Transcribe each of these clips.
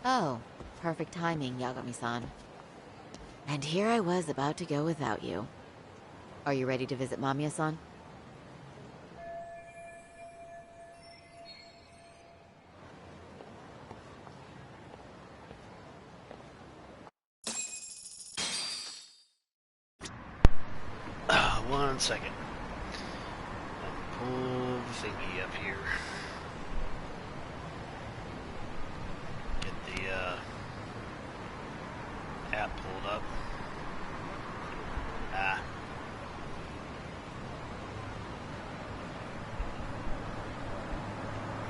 Oh, perfect timing, Yagami-san. And here I was about to go without you. Are you ready to visit Mamiya-san? One second. Pull the thingy up here. Get the app pulled up.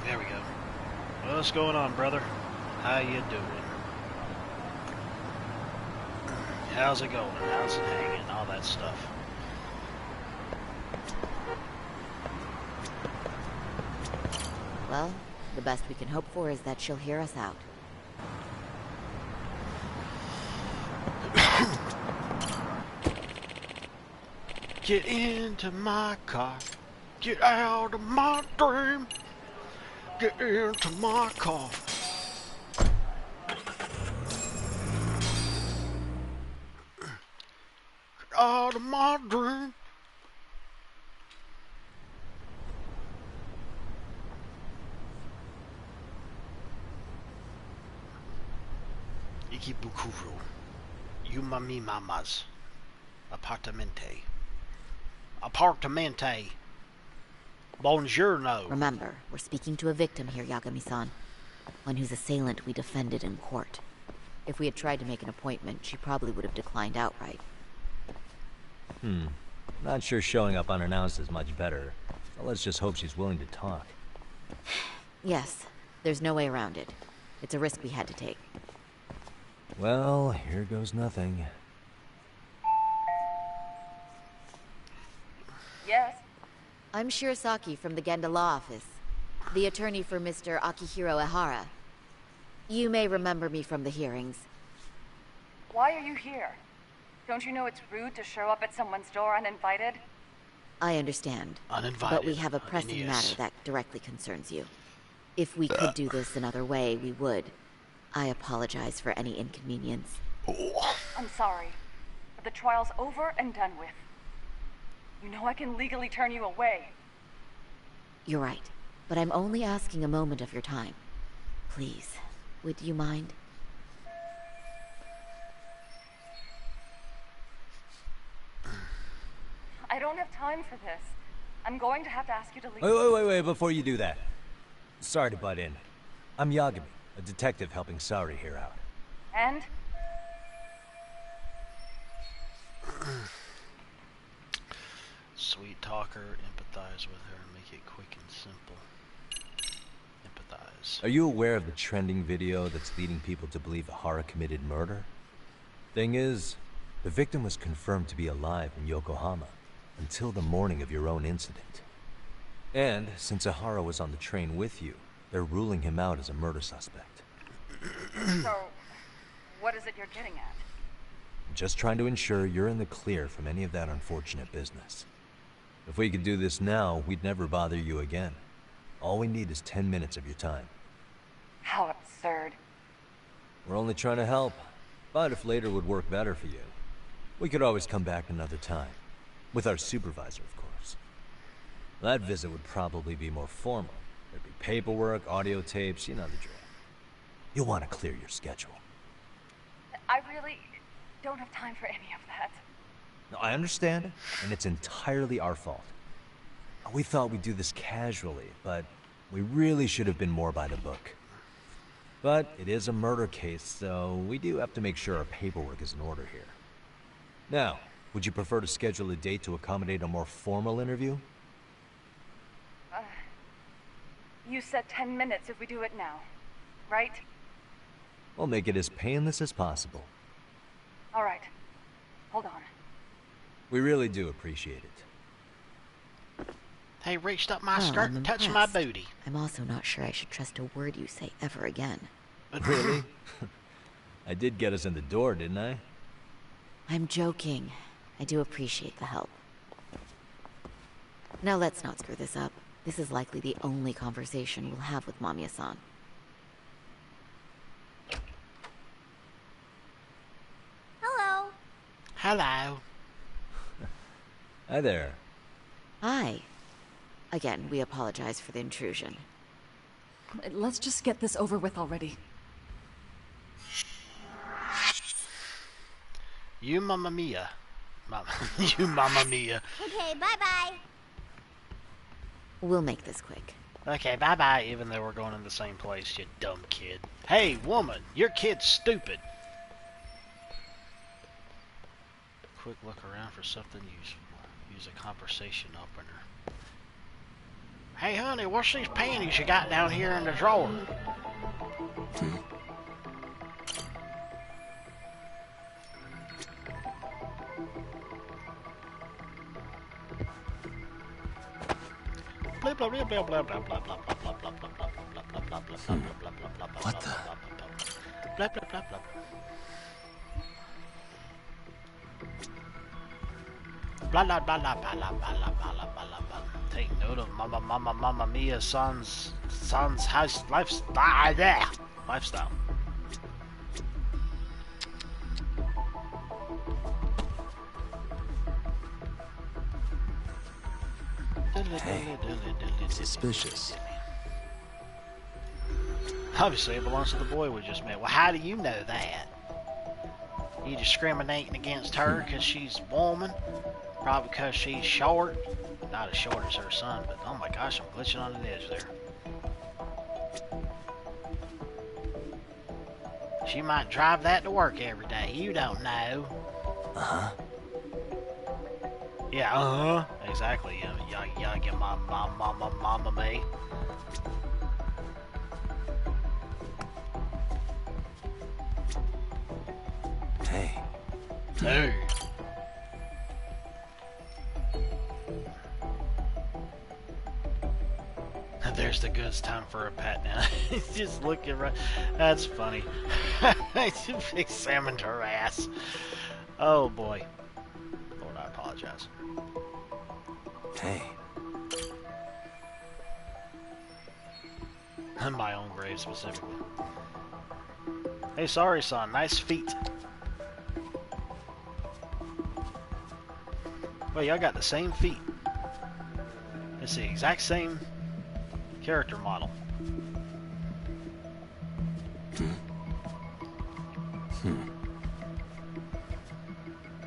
There we go. What's going on, brother? How you doing? How's it going? How's it hanging? All that stuff. Well, the best we can hope for is that she'll hear us out. Get into my car. Get out of my dream. Get into my car. Get out of my dream. Ikebukuro. Umami mamas. Apartamente. Apartamente. Buongiorno. Remember, we're speaking to a victim here, Yagami-san. One whose assailant we defended in court. If we had tried to make an appointment, she probably would have declined outright. Not sure showing up unannounced is much better. So let's just hope she's willing to talk. Yes, there's no way around it. It's a risk we had to take. Well, here goes nothing. Yes? I'm Shirasaki from the Genda Law Office, the attorney for Mr. Akihiro Ehara. You may remember me from the hearings. Why are you here? Don't you know it's rude to show up at someone's door uninvited? I understand. Uninvited. But we have a pressing NES. matter that directly concerns you. If we could do this another way, we would. I apologize for any inconvenience. I'm sorry, but the trial's over and done with. You know I can legally turn you away. You're right, but I'm only asking a moment of your time. Please, would you mind? I don't have time for this. I'm going to have to ask you to leave. Wait, before you do that. Sorry to butt in. I'm Yagami, a detective helping Sari here out. And? Sweet talker, empathize with her, make it quick and simple. Empathize. Are you aware of the trending video that's leading people to believe Ehara committed murder? Thing is, the victim was confirmed to be alive in Yokohama until the morning of your own incident. And since Ehara was on the train with you, they're ruling him out as a murder suspect. So, what is it you're getting at? I'm just trying to ensure you're in the clear from any of that unfortunate business. If we could do this now, we'd never bother you again. All we need is 10 minutes of your time. How absurd. We're only trying to help, but if later would work better for you, we could always come back another time. With our supervisor, of course. That visit would probably be more formal. There'd be paperwork, audio tapes, you know the drill. You'll want to clear your schedule. I really don't have time for any of that. No, I understand, and it's entirely our fault. We thought we'd do this casually, but we really should have been more by the book. But it is a murder case, so we do have to make sure our paperwork is in order here. Now, would you prefer to schedule a date to accommodate a more formal interview? You said 10 minutes if we do it now, right? We'll make it as painless as possible. All right. Hold on. We really do appreciate it. They reached up my Well, skirt I'm and touched my impressed. booty. I'm also not sure I should trust a word you say ever again. Really? I did get us in the door, didn't I? I'm joking. I do appreciate the help. Now let's not screw this up. This is likely the only conversation we'll have with Mamiya-san. Hello. Hi there. Hi. Again, we apologize for the intrusion. Let's just get this over with already. You mamma mia. You mamma mia. Okay, bye-bye. We'll make this quick. Okay, bye-bye, even though we're going in the same place, you dumb kid. Hey, woman, your kid's stupid. Quick look around for something useful. Use a conversation opener. Hey, honey, what's these panties you got down here in the drawer? Blah blah blah blah blah blah blah blah blah blah blah blah blah blah blah blah. What the? Blah blah blah blah. Blah blah blah blah blah blah blah blah blah blah. Take note of Mamma Mia son's house lifestyle. There, lifestyle. Hey, suspicious. Obviously, it belongs to the boy we just met. Well, how do you know that? You discriminating against her because she's a woman? Probably because she's short. Not as short as her son, but oh my gosh, I'm glitching on an edge there. She might drive that to work every day. You don't know. Uh-huh. Yeah, uh-huh. Exactly. Yeah, mama me. Hey. Hey. There's the goods. Time for a pat now. He's just looking right. That's funny. He examined her ass. Oh boy. Lord, I apologize. Hey. On my own grave specifically. Hey, sorry, son. Nice feet. Well, y'all got the same feet. It's the exact same character model.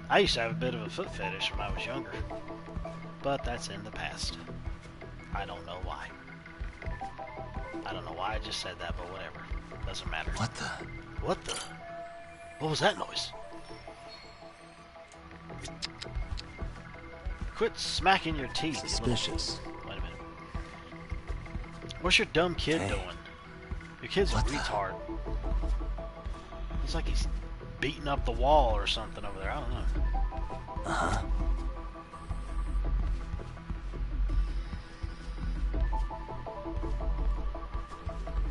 I used to have a bit of a foot fetish when I was younger, but that's in the past. I don't know why. I don't know why I just said that, but whatever. Doesn't matter. What the? What the? What was that noise? Quit smacking your teeth. Suspicious. Wait a minute. What's your dumb kid Hey. doing? Your kid's a What the? retard. Looks like he's beating up the wall or something over there. I don't know. Uh-huh.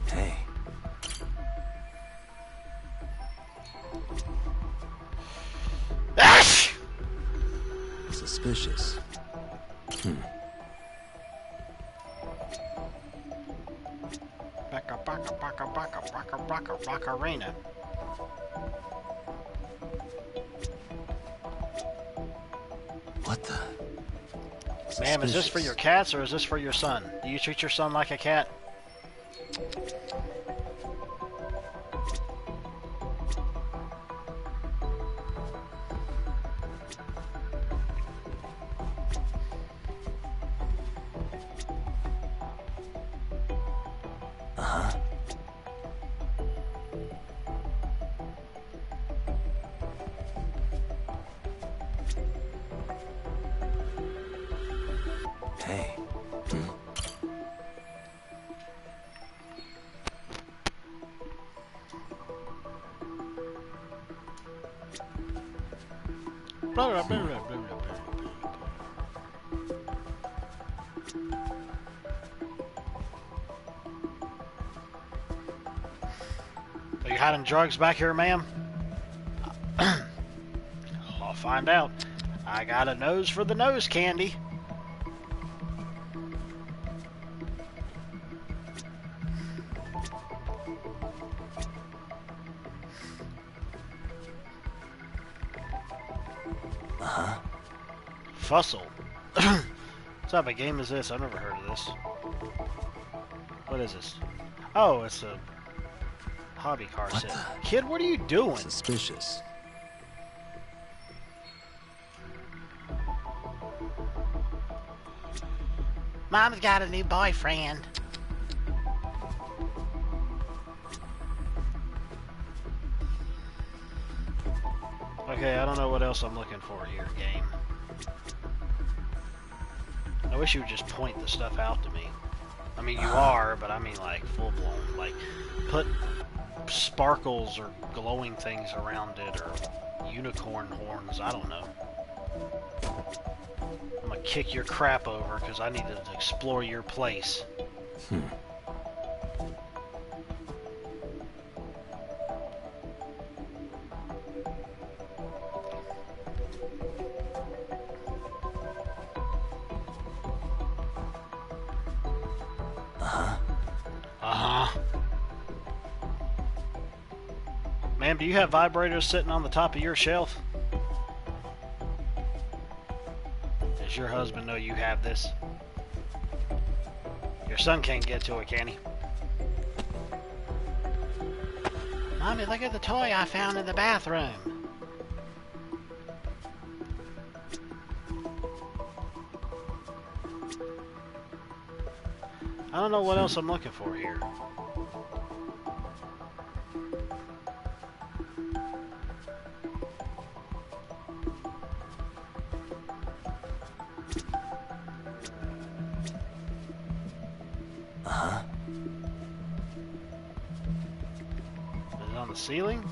Hey. Ash! Suspicious. Baka arena. What the? Ma'am, is this for your cats or is this for your son? Do you treat your son like a cat? Uh-huh. Hey. Blah, blah, blah, blah, blah, blah, blah. Are you hiding drugs back here, ma'am? I'll find out. I got a nose for the nose candy. Fussel. What type of game is this? I've never heard of this. What is this? Oh, it's a hobby car set. Kid, what are you doing? Suspicious. Mom's got a new boyfriend. Okay, I don't know what else I'm looking for here, game. I wish you would just point the stuff out to me. I mean, you are, but I mean like full-blown. Like, put sparkles or glowing things around it, or unicorn horns, I don't know. I'm gonna kick your crap over because I need to explore your place. Ma'am, do you have vibrators sitting on the top of your shelf? Does your husband know you have this? Your son can't get to it, can he? Mommy, look at the toy I found in the bathroom. I don't know what else I'm looking for here. Is it on the ceiling?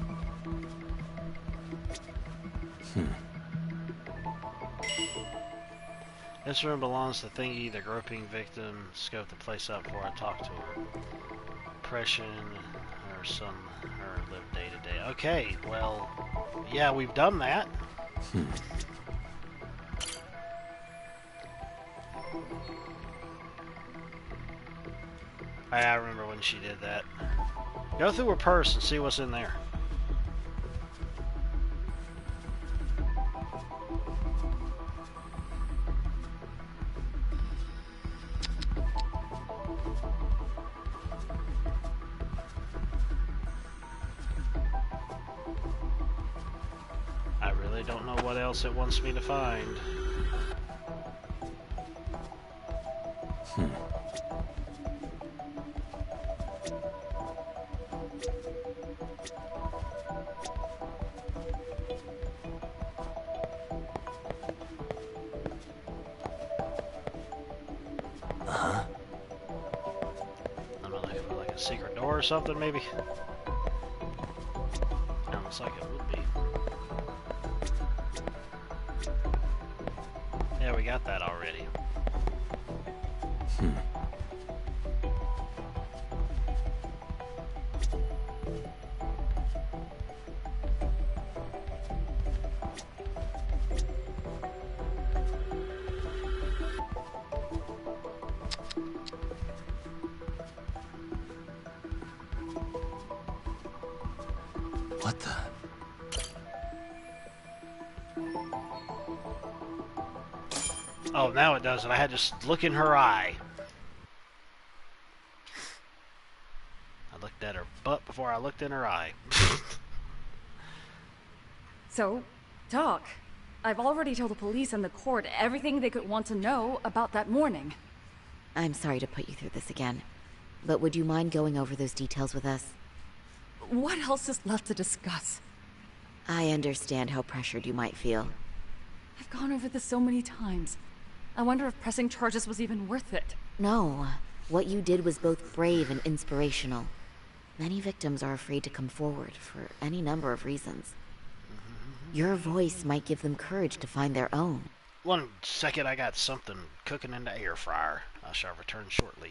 This room belongs to Thingy, the groping victim. Scope the place up before I talk to her. Depression, her live day to day. Okay, well, yeah, we've done that. I remember when she did that. Go through her purse and see what's in there. I really don't know what else it wants me to find. I'm not looking for like a secret door or something, maybe? Looks like it would be. Yeah, we got that already. What the? Oh, now it does it. I had to just look in her eye. I looked at her butt before I looked in her eye. So, talk. I've already told the police and the court everything they could want to know about that morning. I'm sorry to put you through this again, but would you mind going over those details with us? What else is left to discuss? I understand how pressured you might feel. I've gone over this so many times. I wonder if pressing charges was even worth it. No, what you did was both brave and inspirational. Many victims are afraid to come forward for any number of reasons. Your voice might give them courage to find their own. 1 second, I got something cooking in the air fryer. I shall return shortly.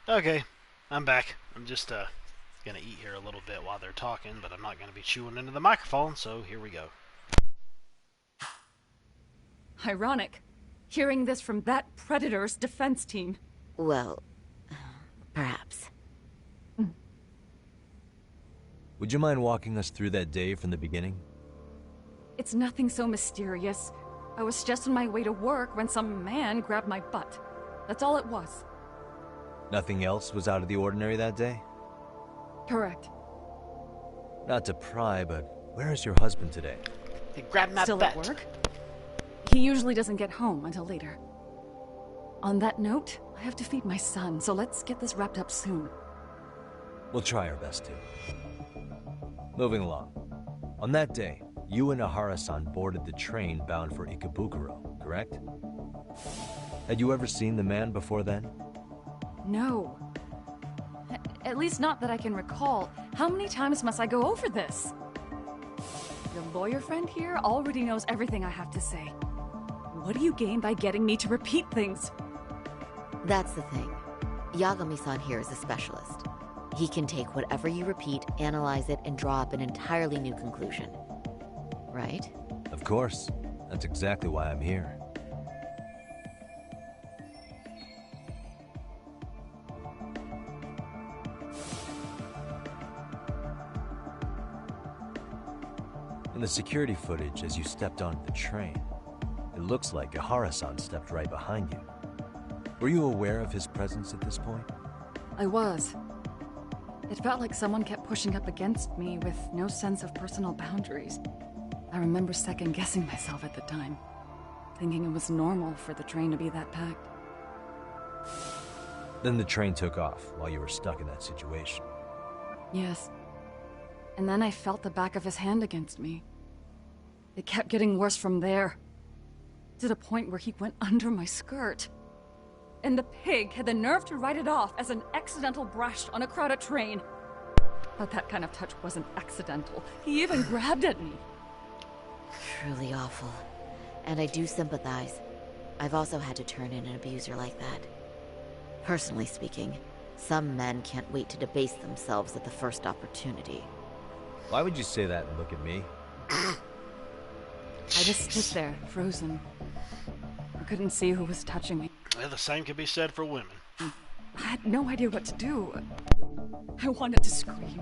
Okay, I'm back. I'm just gonna eat here a little bit while they're talking, but I'm not gonna be chewing into the microphone, so here we go. Ironic. Hearing this from that Predator's defense team. Well, perhaps. Would you mind walking us through that day from the beginning? It's nothing so mysterious. I was just on my way to work when some man grabbed my butt. That's all it was. Nothing else was out of the ordinary that day? Correct. Not to pry, but where is your husband today? He grabbed my Still butt. at work? He usually doesn't get home until later. On that note, I have to feed my son, so let's get this wrapped up soon. We'll try our best to. Moving along. On that day, you and Ahara-san boarded the train bound for Ikebukuro, correct? Had you ever seen the man before then? No. At least not that I can recall. How many times must I go over this? Your lawyer friend here already knows everything I have to say. What do you gain by getting me to repeat things? That's the thing. Yagami-san here is a specialist. He can take whatever you repeat, analyze it, and draw up an entirely new conclusion. Right? Of course. That's exactly why I'm here. In the security footage as you stepped onto the train, it looks like Ahara-san stepped right behind you. Were you aware of his presence at this point? I was. It felt like someone kept pushing up against me with no sense of personal boundaries. I remember second-guessing myself at the time, thinking it was normal for the train to be that packed. Then the train took off while you were stuck in that situation. Yes. And then I felt the back of his hand against me. It kept getting worse from there, to the point where he went under my skirt. And the pig had the nerve to write it off as an accidental brush on a crowded train. But that kind of touch wasn't accidental. He even grabbed at me. Truly awful. And I do sympathize. I've also had to turn in an abuser like that. Personally speaking, some men can't wait to debase themselves at the first opportunity. Why would you say that and look at me? I just stood there, frozen. I couldn't see who was touching me. Well, the same can be said for women. I had no idea what to do. I wanted to scream.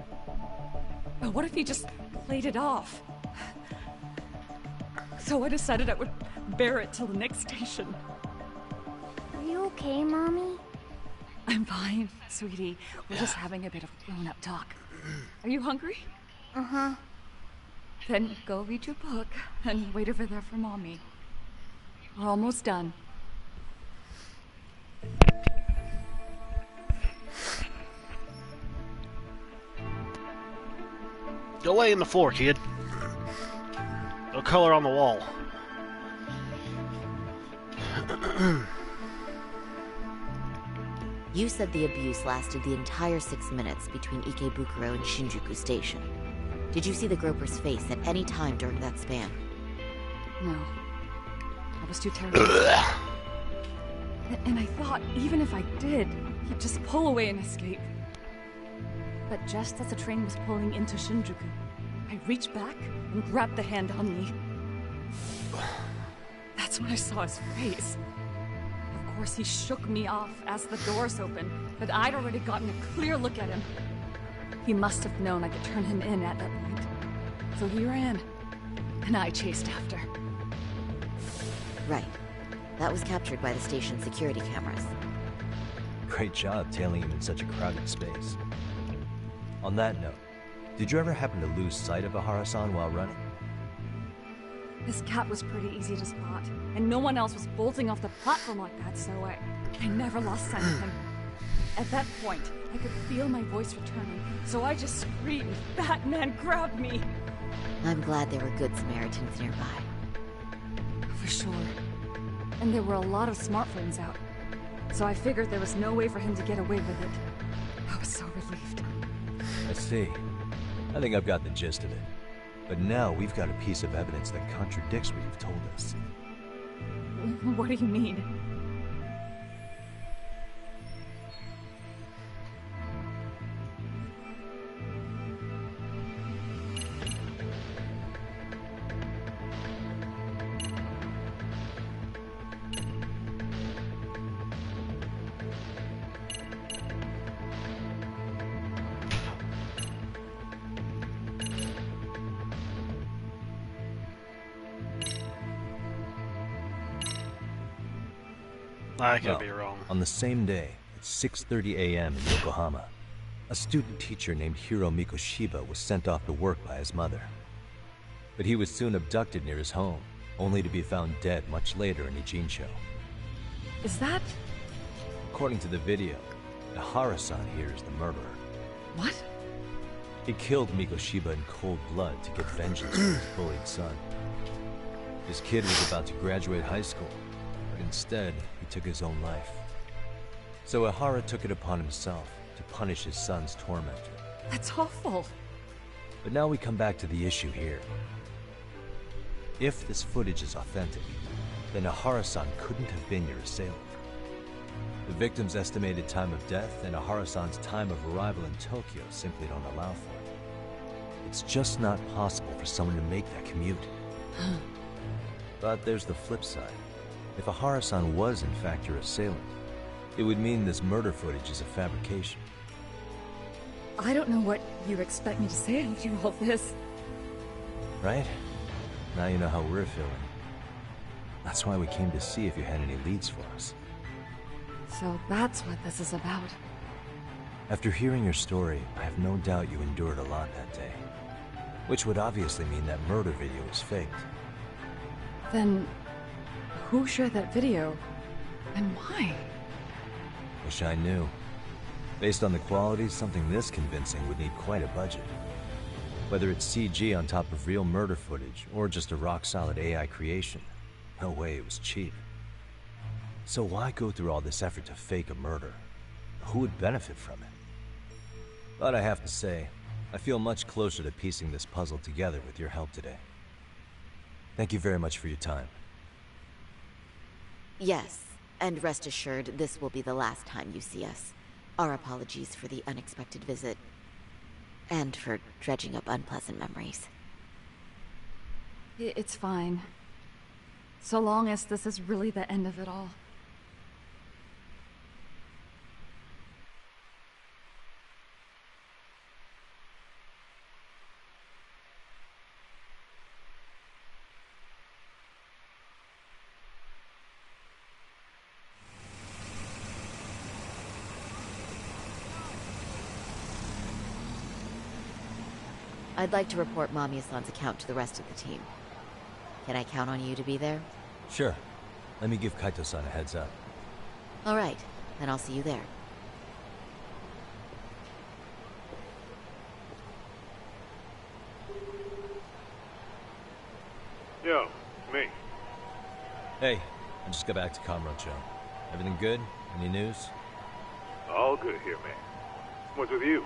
But what if he just played it off? So I decided I would bear it till the next station. Are you okay, Mommy? I'm fine, sweetie. We're just having a bit of grown-up talk. Are you hungry? Uh-huh. Then go read your book and wait over there for Mommy. We're almost done. Go lay in the floor, kid. No color on the wall. You said the abuse lasted the entire 6 minutes between Ikebukuro and Shinjuku Station. Did you see the groper's face at any time during that span? No. I was too terrified. And I thought, even if I did, he'd just pull away and escape. But just as the train was pulling into Shinjuku, I reached back and grabbed the hand on me. That's when I saw his face. Of course, he shook me off as the doors opened, but I'd already gotten a clear look at him. He must have known I could turn him in at that point. So he ran, and I chased after. Right. That was captured by the station's security cameras. Great job tailing him in such a crowded space. On that note, did you ever happen to lose sight of Ahara-san while running? This cat was pretty easy to spot, and no one else was bolting off the platform like that, so I never lost sight of him. At that point, I could feel my voice returning, so I just screamed, "Batman, grab me!" I'm glad there were good Samaritans nearby. For sure. And there were a lot of smartphones out, so I figured there was no way for him to get away with it. I was so relieved. I see. I think I've got the gist of it. But now we've got a piece of evidence that contradicts what you've told us. What do you mean? I could Well, be wrong. on the same day, at 6:30 a.m. in Yokohama, a student teacher named Hiro Mikoshiba was sent off to work by his mother. But he was soon abducted near his home, only to be found dead much later in Ijincho. Is that... According to the video, Ihara-san here is the murderer. what? He killed Mikoshiba in cold blood to get vengeance for his bullied son. His kid was about to graduate high school, but instead, he took his own life. So Ihara took it upon himself to punish his son's tormentor. That's awful. But now we come back to the issue here. If this footage is authentic, then Ihara-san couldn't have been your assailant. The victim's estimated time of death and Ihara-san's time of arrival in Tokyo simply don't allow for it. It's just not possible for someone to make that commute. But there's the flip side. If Ihara-san was in fact your assailant, it would mean this murder footage is a fabrication. I don't know what you expect me to say after all this. Right? Now you know how we're feeling. That's why we came to see if you had any leads for us. So that's what this is about. After hearing your story, I have no doubt you endured a lot that day. Which would obviously mean that murder video was faked. Then... who shared that video? And why? Wish I knew. Based on the quality, something this convincing would need quite a budget. Whether it's CG on top of real murder footage, or just a rock-solid AI creation, no way it was cheap. So why go through all this effort to fake a murder? Who would benefit from it? But I have to say, I feel much closer to piecing this puzzle together with your help today. Thank you very much for your time. Yes, and rest assured, this will be the last time you see us. Our apologies for the unexpected visit. And for dredging up unpleasant memories. It's fine. So long as this is really the end of it all. I'd like to report Mamiya-san's account to the rest of the team. Can I count on you to be there? Sure. Let me give Kaito-san a heads up. All right, then I'll see you there. Yo, me. Hey, I just got back to Kamurocho. Everything good? Any news? All good here, man. What's with you?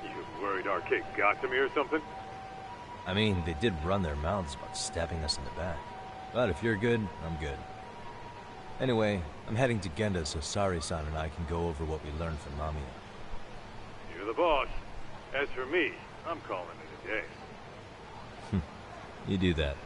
You worried Arcade got to me or something? I mean, they did run their mouths about stabbing us in the back. But if you're good, I'm good. Anyway, I'm heading to Genda so Sari-san and I can go over what we learned from Mamiya. You're the boss. As for me, I'm calling it a day. You do that.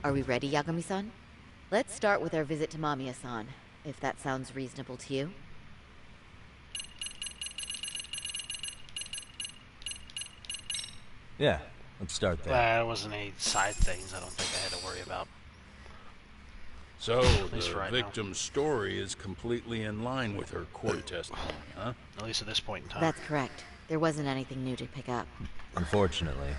Are we ready, Yagami-san? Let's start with our visit to Mamiya-san, if that sounds reasonable to you. Yeah, let's start there. There wasn't any side things I don't think I had to worry about. So, least the for right victim's story is completely in line with her court testimony, huh? At least at this point in time. That's correct. There wasn't anything new to pick up. Unfortunately.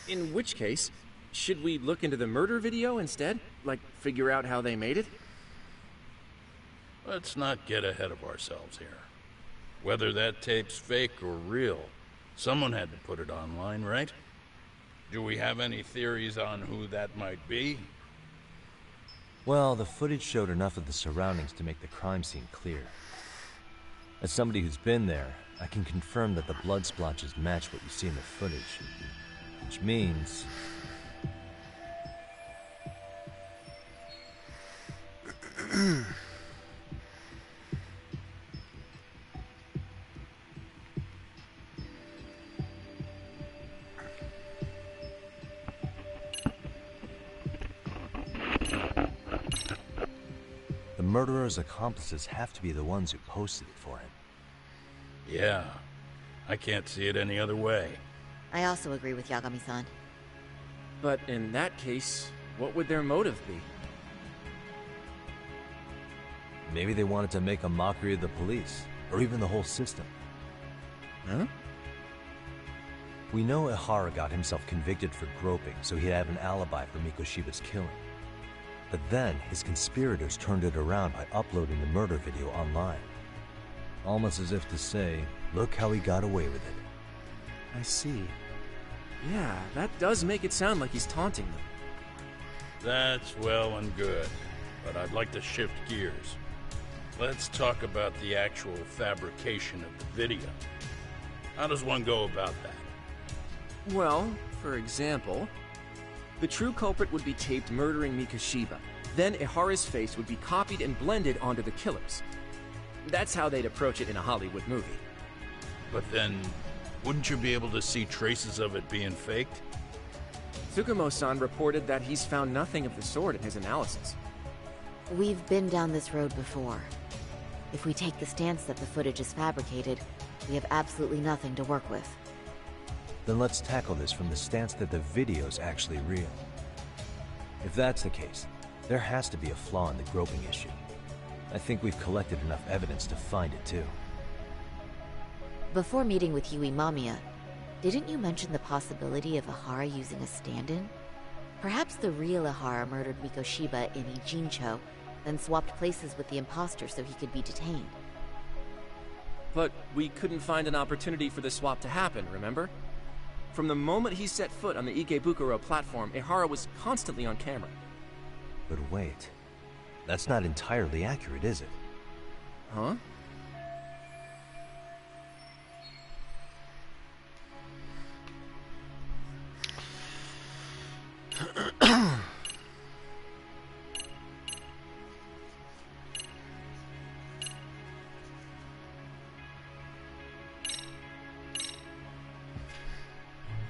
In which case, should we look into the murder video instead? Like, figure out how they made it? Let's not get ahead of ourselves here. Whether that tape's fake or real, someone had to put it online, right? Do we have any theories on who that might be? Well, the footage showed enough of the surroundings to make the crime scene clear. As somebody who's been there, I can confirm that the blood splotches match what you see in the footage. Which means... murderer's accomplices have to be the ones who posted it for him. Yeah, I can't see it any other way. I also agree with Yagami-san. But in that case, what would their motive be? Maybe they wanted to make a mockery of the police, or even the whole system. Huh? We know Ihara got himself convicted for groping, so he'd have an alibi for Mikoshiba's killing. But then, his conspirators turned it around by uploading the murder video online. Almost as if to say, look how he got away with it. I see. Yeah, that does make it sound like he's taunting them. That's well and good, but I'd like to shift gears. Let's talk about the actual fabrication of the video. How does one go about that? Well, for example, the true culprit would be taped murdering Mikoshiba. Then Ihara's face would be copied and blended onto the killers. That's how they'd approach it in a Hollywood movie. But then, wouldn't you be able to see traces of it being faked? Tsukumo-san reported that he's found nothing of the sort in his analysis. We've been down this road before. If we take the stance that the footage is fabricated, we have absolutely nothing to work with. Then let's tackle this from the stance that the video's actually real. If that's the case, there has to be a flaw in the groping issue. I think we've collected enough evidence to find it too. Before meeting with Yui Mamiya, didn't you mention the possibility of Ihara using a stand-in? Perhaps the real Ihara murdered Mikoshiba in Ijincho, then swapped places with the imposter so he could be detained. But we couldn't find an opportunity for the swap to happen, remember? From the moment he set foot on the Ikebukuro platform, Ihara was constantly on camera. But wait, that's not entirely accurate, is it? Huh?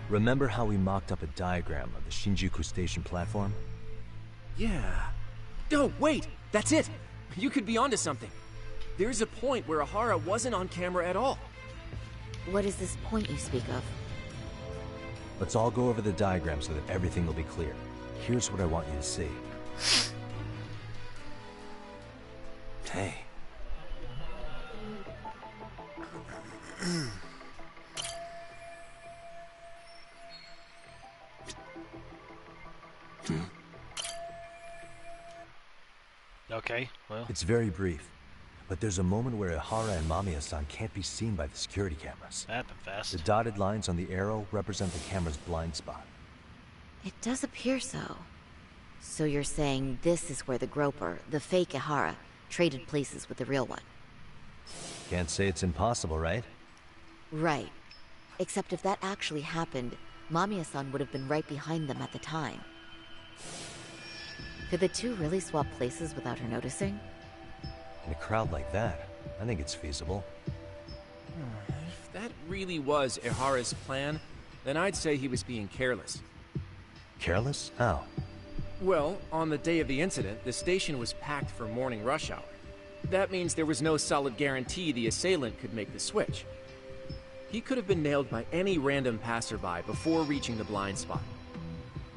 Remember how we mocked up a diagram of the Shinjuku Station platform? Yeah. Oh, wait! That's it! You could be onto something. There's a point where Ihara wasn't on camera at all. What is this point you speak of? Let's all go over the diagram so that everything will be clear. Here's what I want you to see. Hey. Okay, well. It's very brief, but there's a moment where Ihara and Mamiya-san can't be seen by the security cameras. Happened fast. The dotted lines on the arrow represent the camera's blind spot. It does appear so. So you're saying this is where the groper, the fake Ihara, traded places with the real one? Can't say it's impossible, right? Right. Except if that actually happened, Mamiya-san would have been right behind them at the time. Could the two really swap places without her noticing? In a crowd like that, I think it's feasible. If that really was Ihara's plan, then I'd say he was being careless. Careless? How? Well, on the day of the incident, the station was packed for morning rush hour. That means there was no solid guarantee the assailant could make the switch. He could have been nailed by any random passerby before reaching the blind spot.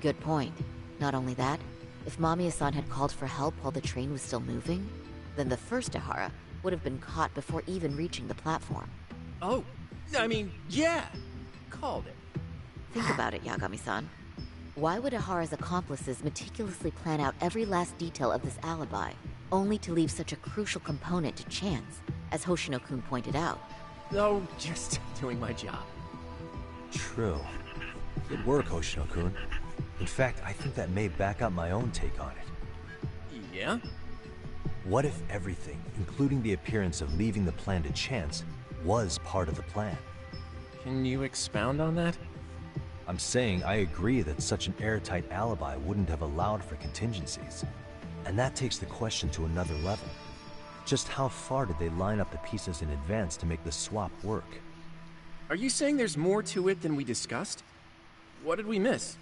Good point. Not only that, if Mamiya-san had called for help while the train was still moving, then the first Ihara would have been caught before even reaching the platform. Oh, I mean, yeah! Called it. Think about it, Yagami-san. Why would Ihara's accomplices meticulously plan out every last detail of this alibi, only to leave such a crucial component to chance, as Hoshino-kun pointed out? Oh, just doing my job. True. Good work, Hoshino-kun. In fact, I think that may back up my own take on it. Yeah? What if everything, including the appearance of leaving the plan to chance, was part of the plan? Can you expound on that? I'm saying I agree that such an airtight alibi wouldn't have allowed for contingencies. And that takes the question to another level. Just how far did they line up the pieces in advance to make the swap work? Are you saying there's more to it than we discussed? What did we miss?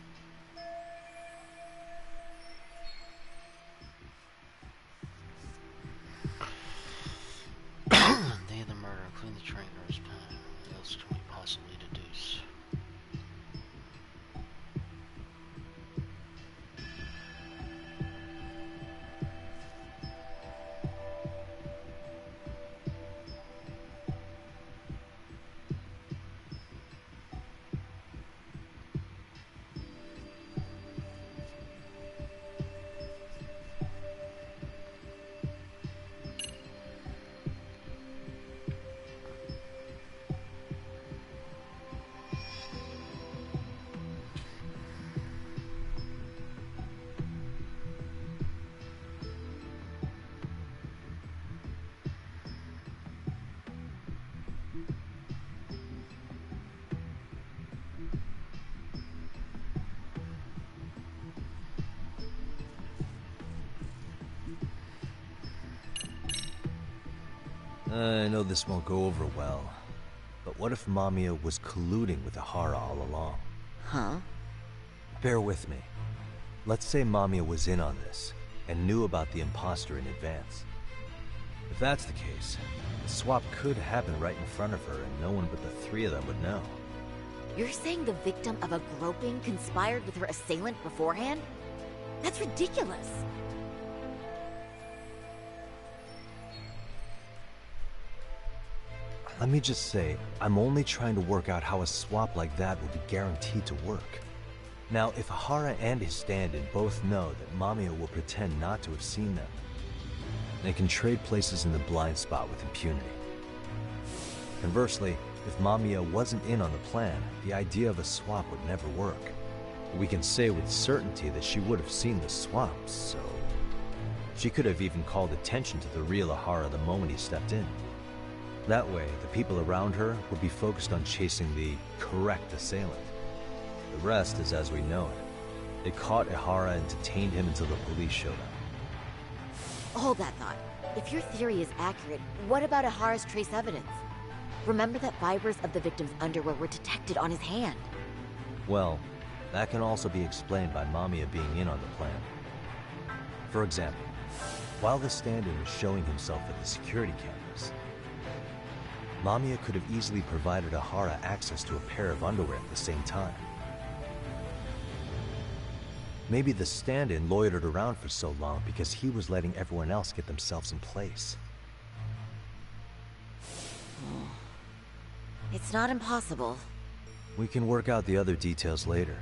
I know this won't go over well, but what if Mamiya was colluding with Ahara all along? Huh? Bear with me. Let's say Mamiya was in on this, and knew about the imposter in advance. If that's the case, the swap could happen right in front of her and no one but the three of them would know. You're saying the victim of a groping conspired with her assailant beforehand? That's ridiculous. Let me just say, I'm only trying to work out how a swap like that will be guaranteed to work. Now, if Ahara and his stand-in both know that Mamiya will pretend not to have seen them, they can trade places in the blind spot with impunity. Conversely, if Mamiya wasn't in on the plan, the idea of a swap would never work. We can say with certainty that she would have seen the swap, so... She could have even called attention to the real Ahara the moment he stepped in. That way, the people around her would be focused on chasing the correct assailant. The rest is as we know it. They caught Ahara and detained him until the police showed up. Hold that thought. If your theory is accurate, what about Ahara's trace evidence? Remember that fibers of the victim's underwear were detected on his hand. Well, that can also be explained by Mamiya being in on the plan. For example, while the stand-in was showing himself at the security cameras, Mamiya could have easily provided Ahara access to a pair of underwear at the same time. Maybe the stand-in loitered around for so long because he was letting everyone else get themselves in place. It's not impossible. We can work out the other details later,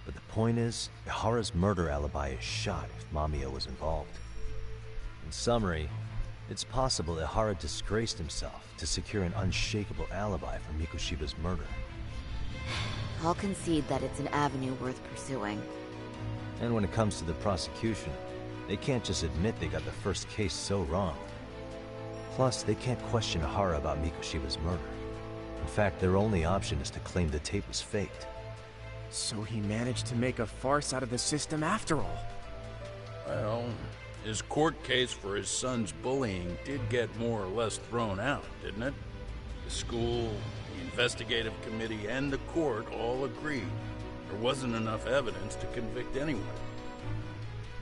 but the point is, Ahara's murder alibi is shot if Mamiya was involved. In summary, it's possible Ahara disgraced himself to secure an unshakable alibi for Mikoshiba's murder. I'll concede that it's an avenue worth pursuing. And when it comes to the prosecution, they can't just admit they got the first case so wrong. Plus, they can't question Ahara about Mikoshiba's murder. In fact, their only option is to claim the tape was faked. So he managed to make a farce out of the system after all. Well, his court case for his son's bullying did get more or less thrown out, didn't it? The school, the investigative committee, and the court all agreed there wasn't enough evidence to convict anyone.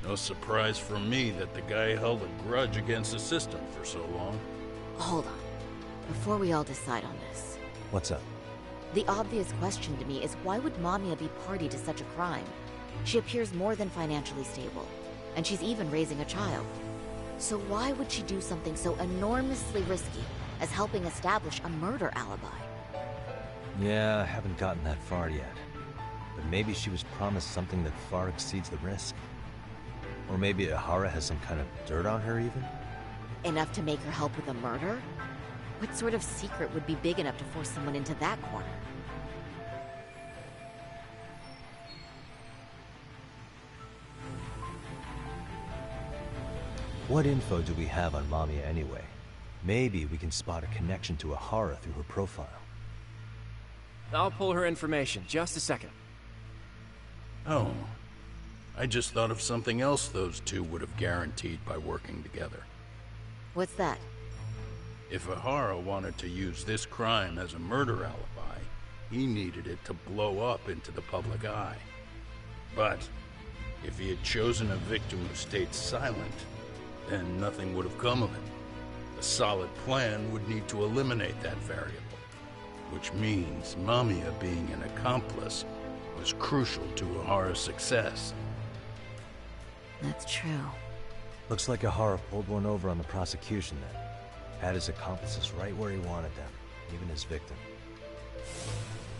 No surprise for me that the guy held a grudge against the system for so long. Hold on. Before we all decide on this. What's up? The obvious question to me is why would Mamiya be party to such a crime? She appears more than financially stable, and she's even raising a child. So why would she do something so enormously risky as helping establish a murder alibi? Yeah, I haven't gotten that far yet. But maybe she was promised something that far exceeds the risk. Or maybe Ahara has some kind of dirt on her even? Enough to make her help with a murder? What sort of secret would be big enough to force someone into that corner? What info do we have on Mamiya anyway? Maybe we can spot a connection to Ahara through her profile. I'll pull her information. Just a second. Oh, I just thought of something else those two would have guaranteed by working together. What's that? If Ahara wanted to use this crime as a murder alibi, he needed it to blow up into the public eye. But if he had chosen a victim who stayed silent, then nothing would have come of it. A solid plan would need to eliminate that variable, which means Mamiya being an accomplice was crucial to Ahara's success. That's true. Looks like Ahara pulled one over on the prosecution then. Had his accomplices right where he wanted them, even his victim.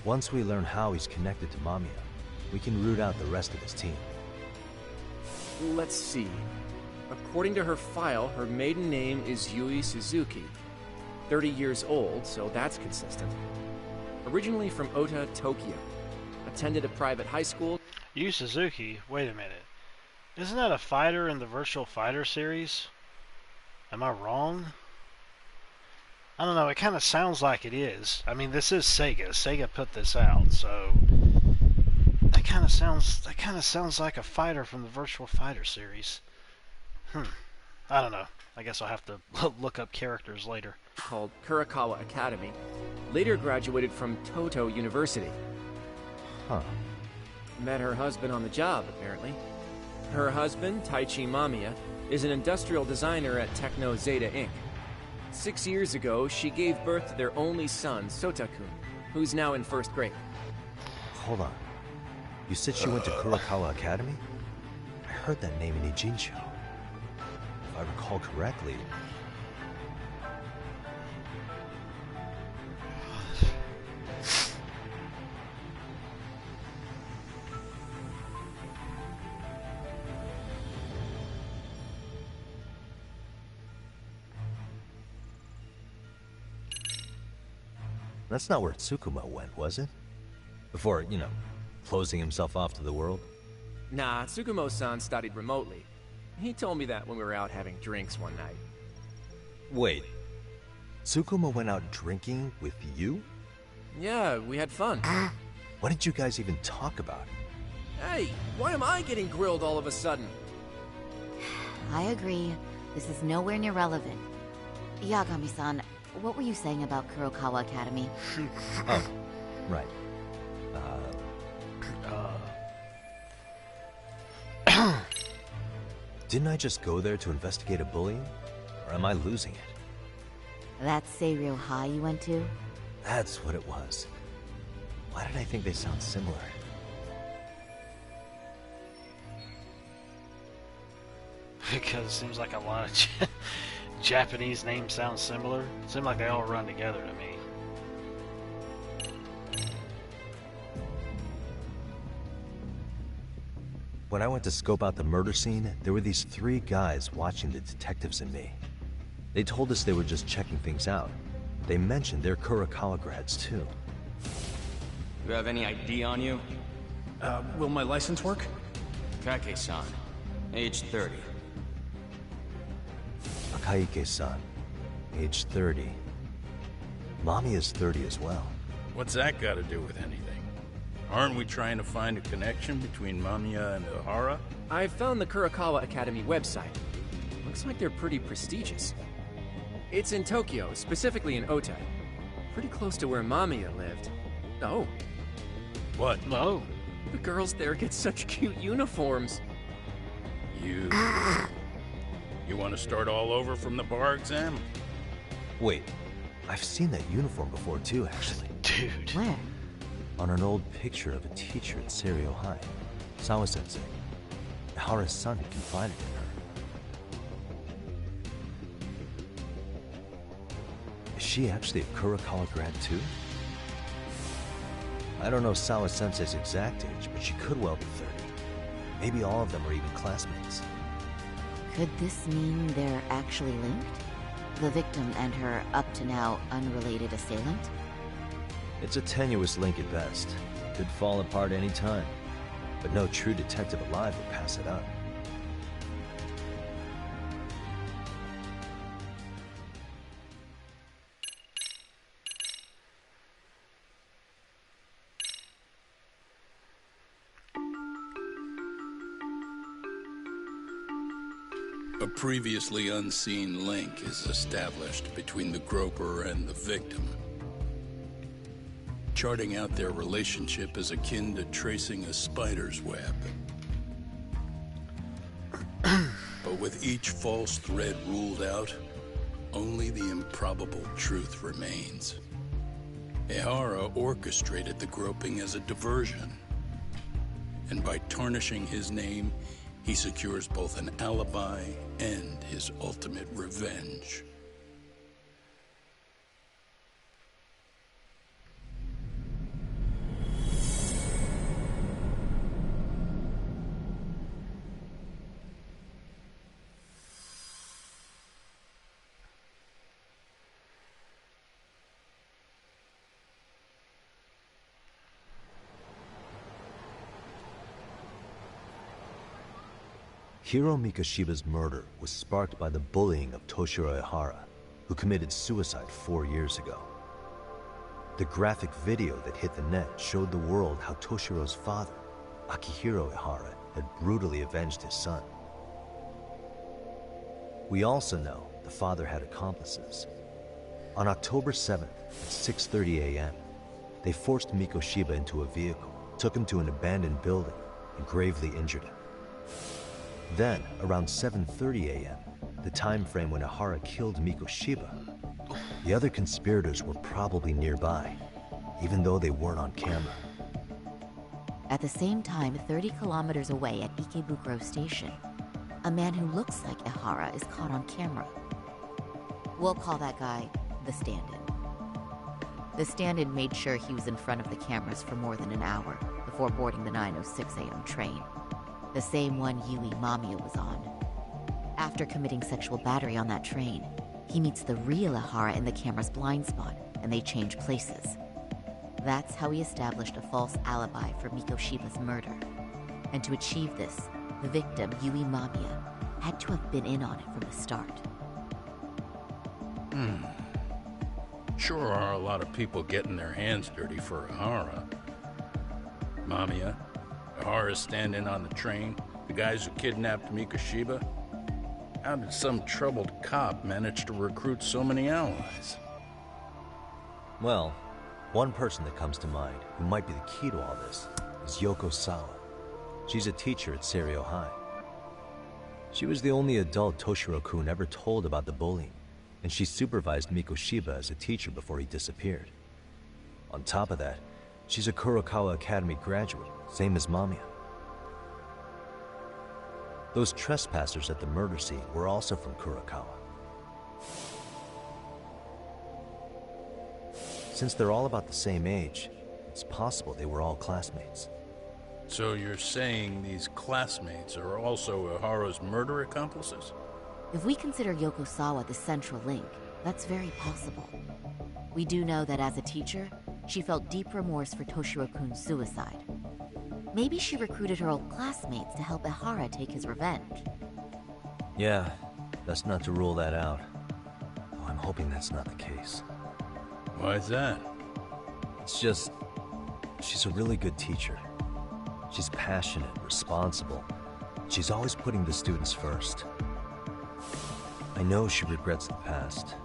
Once we learn how he's connected to Mamiya, we can root out the rest of his team. Let's see. According to her file, her maiden name is Yui Suzuki. 30 years old, so that's consistent. Originally from Ota, Tokyo. Attended a private high school. Yu Suzuki? Wait a minute. Isn't that a fighter in the Virtual Fighter series? Am I wrong? I don't know, it kind of sounds like it is. I mean, this is Sega. Sega put this out, so that kind of sounds like a fighter from the Virtual Fighter series. I don't know. I guess I'll have to look up characters later. Called Kurakawa Academy, later graduated from Toto University. Huh. Met her husband on the job, apparently. Her husband, Taichi Mamiya, is an industrial designer at Techno Zeta Inc. 6 years ago, she gave birth to their only son, Sota-kun, who's now in first grade. Hold on. You said she went to Kurakawa Academy? I heard that name in Ijincho. If I recall correctly... That's not where Tsukuma went, was it? Before, you know, closing himself off to the world? Nah, Tsukumo-san studied remotely. He told me that when we were out having drinks one night. Wait. Tsukuma went out drinking with you? Yeah, we had fun. What did you guys even talk about? Hey, why am I getting grilled all of a sudden? I agree. This is nowhere near relevant. Yagami-san, what were you saying about Kurokawa Academy? Oh, right. Didn't I just go there to investigate a bullying? Or am I losing it? That Seiryo High you went to? That's what it was. Why did I think they sound similar? Because it seems like a lot of Japanese names sound similar. It seems like they all run together to me. When I went to scope out the murder scene, there were these 3 guys watching the detectives and me. They told us they were just checking things out. They mentioned they're Kurakawa grads too. You have any ID on you? Will my license work? Kake-san, age 30. Akaike-san, age 30. Mommy is 30 as well. What's that got to do with anything? Aren't we trying to find a connection between Mamiya and Ohara? I found the Kurakawa Academy website. Looks like they're pretty prestigious. It's in Tokyo, specifically in Ota. Pretty close to where Mamiya lived. Oh. What? No. The girls there get such cute uniforms. You want to start all over from the bar exam? Wait, I've seen that uniform before too, actually. Dude. Where? On an old picture of a teacher at Seiryo High. Sawa-sensei. Ihara's son had confided in her. Is she actually a Kurakawa grad too? I don't know Sawa-sensei's exact age, but she could well be 30. Maybe all of them are even classmates. Could this mean they're actually linked? The victim and her up-to-now unrelated assailant? It's a tenuous link at best. Could fall apart any time. But no true detective alive would pass it up. A previously unseen link is established between the groper and the victim. Charting out their relationship is akin to tracing a spider's web. But with each false thread ruled out, only the improbable truth remains. Ehara orchestrated the groping as a diversion. And by tarnishing his name, he secures both an alibi and his ultimate revenge. Hiro Mikashiba's murder was sparked by the bullying of Toshiro Ihara, who committed suicide 4 years ago. The graphic video that hit the net showed the world how Toshiro's father, Akihiro Ihara, had brutally avenged his son. We also know the father had accomplices. On October 7th at 6:30 a.m., they forced Mikoshiba into a vehicle, took him to an abandoned building, and gravely injured him. Then, around 7:30 a.m., the time frame when Ihara killed Mikoshiba, the other conspirators were probably nearby, even though they weren't on camera. At the same time, 30 kilometers away at Ikebukuro Station, a man who looks like Ihara is caught on camera. We'll call that guy the stand-in. The stand-in made sure he was in front of the cameras for more than an hour before boarding the 9:06 a.m. train, the same one Yui Mamiya was on. After committing sexual battery on that train, he meets the real Ihara in the camera's blind spot, and they change places. That's how he established a false alibi for Mikoshiba's murder. And to achieve this, the victim, Yui Mamiya, had to have been in on it from the start. Sure are a lot of people getting their hands dirty for Ihara. Mamiya, Ihara's stand-in on the train, the guys who kidnapped Mikoshiba. How did some troubled cop manage to recruit so many allies? Well, one person that comes to mind who might be the key to all this is Yoko Sawa. She's a teacher at Seiryo High. She was the only adult Toshiro-kun ever told about the bullying, and she supervised Mikoshiba as a teacher before he disappeared. On top of that, she's a Kurokawa Academy graduate, same as Mamiya. Those trespassers at the murder scene were also from Kurokawa. Since they're all about the same age, it's possible they were all classmates. So you're saying these classmates are also Ihara's murder accomplices? If we consider Yoko Sawa the central link, that's very possible. We do know that as a teacher, she felt deep remorse for Toshiro-kun's suicide. Maybe she recruited her old classmates to help Ihara take his revenge. Yeah, best not to rule that out. Oh, I'm hoping that's not the case. Why is that? It's just, she's a really good teacher. She's passionate, responsible. She's always putting the students first. I know she regrets the past,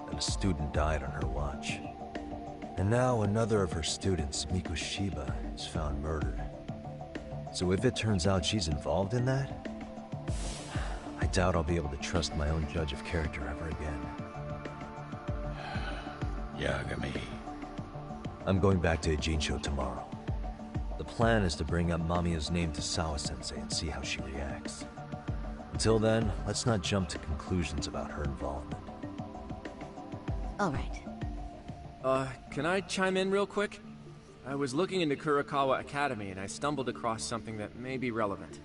that a student died on her watch. And now another of her students, Mikoshiba, is found murdered. So if it turns out she's involved in that, I doubt I'll be able to trust my own judge of character ever again. Yagami. I'm going back to Ijincho tomorrow. The plan is to bring up Mamiya's name to Sawa-sensei and see how she reacts. Until then, let's not jump to conclusions about her involvement. All right. Can I chime in real quick? I was looking into Kurokawa Academy and I stumbled across something that may be relevant.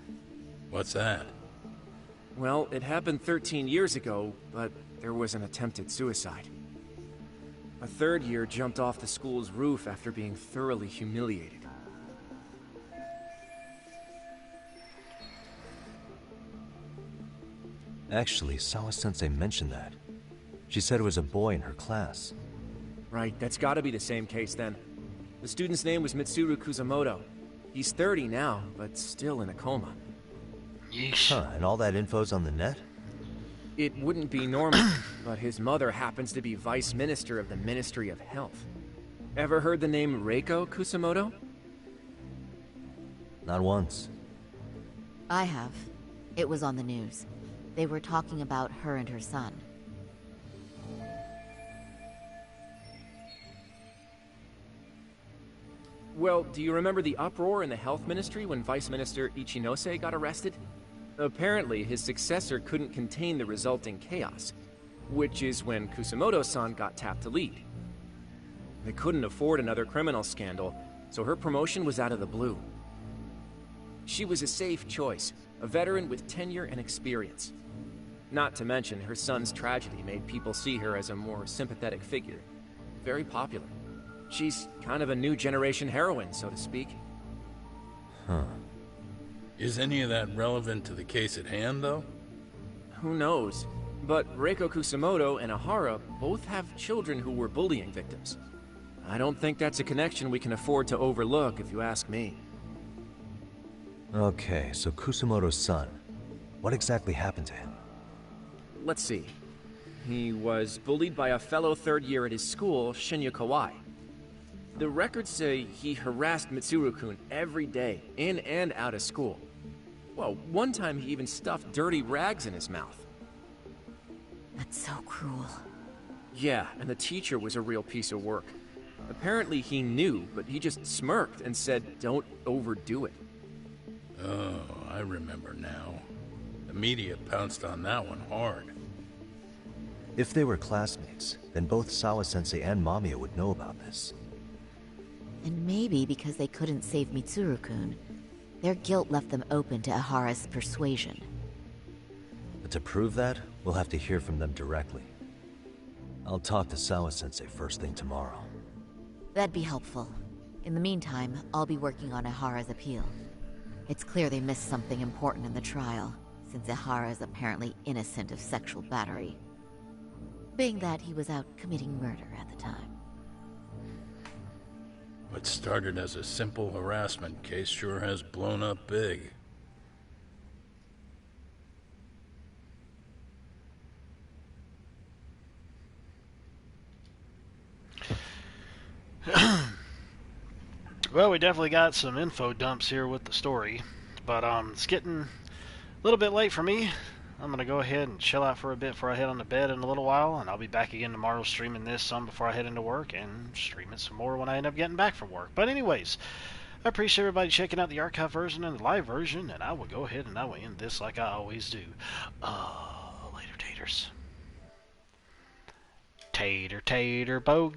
What's that? Well, it happened 13 years ago, but there was an attempted suicide. A third year jumped off the school's roof after being thoroughly humiliated. Actually, Sawa-sensei mentioned that. She said it was a boy in her class. Right, that's gotta be the same case then. The student's name was Mitsuru Kusamoto. He's 30 now, but still in a coma. Yeesh. Huh, and all that info's on the net? It wouldn't be normal, but his mother happens to be Vice Minister of the Ministry of Health. Ever heard the name Reiko Kusamoto? Not once. I have. It was on the news. They were talking about her and her son. Well, do you remember the uproar in the health ministry when Vice Minister Ichinose got arrested? Apparently, his successor couldn't contain the resulting chaos, which is when Kusamoto-san got tapped to lead. They couldn't afford another criminal scandal, so her promotion was out of the blue. She was a safe choice, a veteran with tenure and experience. Not to mention, her son's tragedy made people see her as a more sympathetic figure. Very popular. She's kind of a new generation heroine, so to speak. Huh. Is any of that relevant to the case at hand, though? Who knows? But Reiko Kusamoto and Ihara both have children who were bullying victims. I don't think that's a connection we can afford to overlook, if you ask me. Okay, so Kusamoto's son. What exactly happened to him? let's see. He was bullied by a fellow third year at his school, Shinya Kawai. The records say he harassed Mitsuru-kun every day, in and out of school. Well, one time he even stuffed dirty rags in his mouth. That's so cruel. Yeah, and the teacher was a real piece of work. Apparently he knew, but he just smirked and said, "Don't overdo it." Oh, I remember now. The media pounced on that one hard. If they were classmates, then both Sawa-sensei and Mamiya would know about this. And maybe because they couldn't save Mitsuru-kun, their guilt left them open to Ihara's persuasion. But to prove that, we'll have to hear from them directly. I'll talk to Sawa-sensei first thing tomorrow. That'd be helpful. In the meantime, I'll be working on Ihara's appeal. It's clear they missed something important in the trial, since Ihara is apparently innocent of sexual battery. Being that he was out committing murder at the time. What started as a simple harassment case sure has blown up big. Well, we definitely got some info dumps here with the story, but it's getting a little bit late for me. I'm going to go ahead and chill out for a bit before I head on to bed in a little while, and I'll be back again tomorrow streaming this some before I head into work, and streaming some more when I end up getting back from work. But anyways, I appreciate everybody checking out the archive version and the live version, and I will go ahead and I will end this like I always do. Later, taters. Tater, tater, bow.